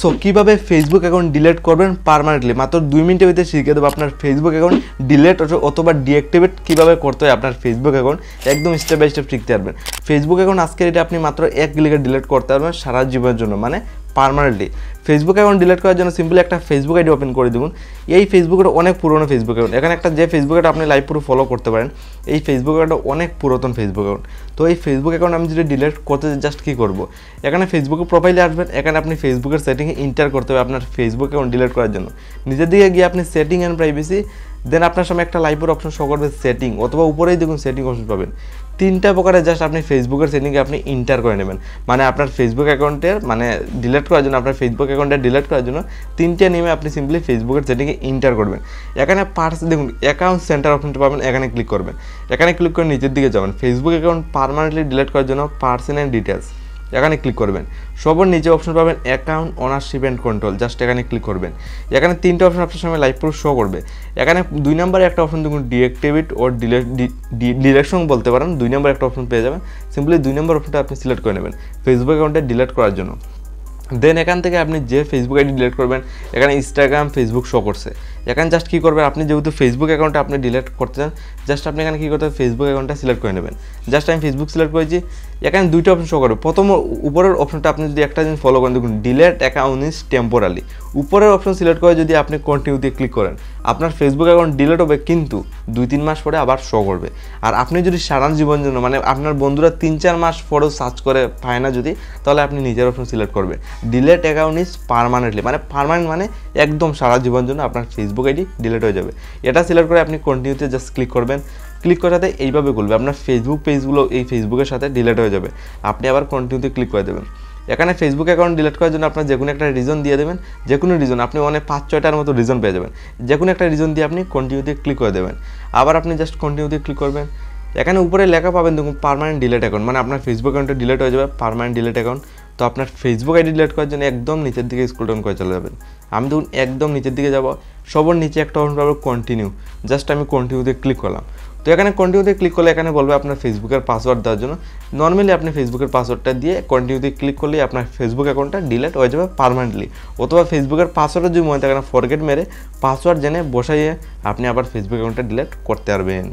So কীভাবে Facebook account delete করবেন permanently মাত্র 2 মিনিটের ভিতরে শিখিয়ে দেবো আপনার ফেসবুক অ্যাকাউন্ট ডিলিট অথবা ডিঅ্যাক্টিভেট কীভাবে করতে হয় আপনার ফেসবুক অ্যাকাউন্ট একদম স্টেপ বাই স্টেপ শিখতে পারবেন। ফেসবুক অ্যাকাউন্ট আজকের এটা আপনি মাত্র 1 ক্লিকে ডিলিট করতে পারবেন সারা জীবনের জন্য, মানে পার্মানেন্টলি। ফেসবুক অ্যাকাউন্ট ডিলিট করার জন্য সিম্পলি একটা ফেসবুক আইডি ওপেন করে দেবেন। এই ফেসবুকের অনেক পুরনো ফেসবুক অ্যাকাউন্ট, এখানে একটা যে ফেসবুক অ্যাকাউন্ট আপনি লাইভ পুরো ফলো করতে পারেন, এই ফেসবুক অ্যাকাউন্টটা অনেক পুরাতন ফেসবুক অ্যাকাউন্ট। তো এই ফেসবুক অ্যাকাউন্ট আমি যদি ডিলিট করতে জাস্ট কী করবো, এখানে ফেসবুকের প্রোফাইলে আসবেন, এখানে আপনি ফেসবুকের সেটিংয়ে ইন্টার করতে হবে আপনার ফেসবুক অ্যাকাউন্ট ডিলিট করার জন্য। নিজের দিকে গিয়ে আপনি সেটিং অ্যান্ড প্রাইভেসি, দেন আপনার সামনে একটা লাইভের অপশন শো করবে সেটিং, অথবা উপরেই দেখুন সেটিং অপশন পাবেন। 3টা প্রকারে জাস্ট আপনি ফেসবুকের সেটিংয়ে আপনি ইন্টার করে নেবেন, মানে আপনার ফেসবুক অ্যাকাউন্টের মানে ডিলিট করার জন্য, আপনার ফেসবুক অ্যাকাউন্টে ডিলিট করার জন্য 3টে নেমে আপনি সিম্পলি ফেসবুকের সেটিংয়ে ইন্টার করবেন। এখানে দেখুন অ্যাকাউন্ট সেন্টার অপশনটা পাবেন, এখানে ক্লিক করবেন। এখানে ক্লিক করে নিচের দিকে যাবেন, ফেসবুক অ্যাকাউন্ট পার্মানেন্টলি ডিলিট করার জন্য পার্সোনাল ডিটেলস, এখানে ক্লিক করবেন। সবার নিচে অপশন পাবেন account ownership and control, just এখানে ক্লিক করবেন। এখানে 3টে অপশন আপনার সামনে লাইভ প্রুফ শো করবে। এখানে 2 নম্বরে একটা অপশন দেখুন ডিঅ্যাক্টিভেট ও ডিলেকশন বলতে পারেন, 2 নম্বর একটা অপশন পেয়ে যাবেন। সিম্পলি 2 নম্বর অপশনটা আপনি সিলেক্ট করে নেবেন ফেসবুক অ্যাকাউন্টে ডিলিট করার জন্য। দেন এখান থেকে আপনি যে ফেসবুক আইডি ডিলিট করবেন, এখানে ইনস্টাগ্রাম ফেসবুক শো করছে। এখানে জাস্ট কী করবেন, আপনি যেহেতু ফেসবুক অ্যাকাউন্টে আপনি ডিলিট করতে চান, জাস্ট আপনি এখানে কী করতে হবে, ফেসবুক অ্যাকাউন্টটা সিলেক্ট করে নেবেন। জাস্ট আমি ফেসবুক সিলেক্ট করেছি। এখানে 2টা অপশন শো করবে। প্রথম উপরের অপশনটা আপনি যদি একটা জিনিস ফলো করেন, দেখুন ডিলিট অ্যাকাউন্ট ইজ টেম্পোরারি। উপরের অপশন সিলেক্ট করে যদি আপনি কন্টিনিউ দিয়ে ক্লিক করেন, আপনার ফেসবুক অ্যাকাউন্ট ডিলিট হবে, কিন্তু 2-3 মাস পরে আবার শো করবে। আর আপনি যদি সারা জীবনের জন্য, মানে আপনার বন্ধুরা 3-4 মাস পরেও সার্চ করে পায় না যদি, তাহলে আপনি নিজের অপশন সিলেক্ট করবেন ডিলিট অ্যাকাউন্ট ইজ পার্মানেন্টলি, মানে পার্মানেন্ট মানে একদম সারা জীবনের জন্য আপনার ফেসবুক আইডি ডিলিট হয়ে যাবে। এটা সিলেক্ট করে আপনি কন্টিনিউতে জাস্ট ক্লিক করবেন। ক্লিক করার সাথে এইভাবে করবে, আপনার ফেসবুক পেজগুলো এই ফেসবুকের সাথে ডিলিট হয়ে যাবে। আপনি আবার কন্টিনিউতে ক্লিক করে দেবেন। এখানে ফেসবুক অ্যাকাউন্ট ডিলিট করার জন্য আপনার যে কোনো একটা রিজন দিয়ে দেবেন, যে কোনো রিজন, আপনি অনেক 5-6টার মতো রিজন পেয়ে যাবেন। যে কোনো একটা রিজন দিয়ে আপনি কন্টিনিউতে ক্লিক করে দেবেন। আবার আপনি জাস্ট কন্টিনিউতে ক্লিক করবেন। এখানে উপরে লেখা পাবেন দেখুন পার্মানেন্ট ডিলিট অ্যাকাউন্ট, মানে আপনার ফেসবুক অ্যাকাউন্টে ডিলিট হয়ে যাবে পার্মানেন্ট ডিলিট অ্যাকাউন্ট। তো আপনার ফেসবুক আইডি ডিলিট করার জন্য একদম নিচের দিকে স্ক্রল ডাউন করে চলে যাবেন। আমি দেখুন একদম নিচের দিকে যাব, সবার নিচে একটা অপশন পাবো কন্টিনিউ, জাস্ট আমি কন্টিনিউতে ক্লিক করলাম। তো এখানে কন্টিনিউতে ক্লিক করলে এখানে বলবে আপনার ফেসবুকের পাসওয়ার্ড দেওয়ার জন্য। নর্মালি আপনি ফেসবুকের পাসওয়ার্ডটা দিয়ে কন্টিনিউতে ক্লিক করলে আপনার ফেসবুক অ্যাকাউন্টটা ডিলিট হয়ে যাবে পার্মানেন্টলি। অথবা ফেসবুকের পাসওয়ার্ডের যদি মনে থাকে না, ফরগেট মেরে পাসওয়ার্ড জেনে বসাইয়ে আপনি আবার ফেসবুক অ্যাকাউন্টটা ডিলিট করতে পারবেন।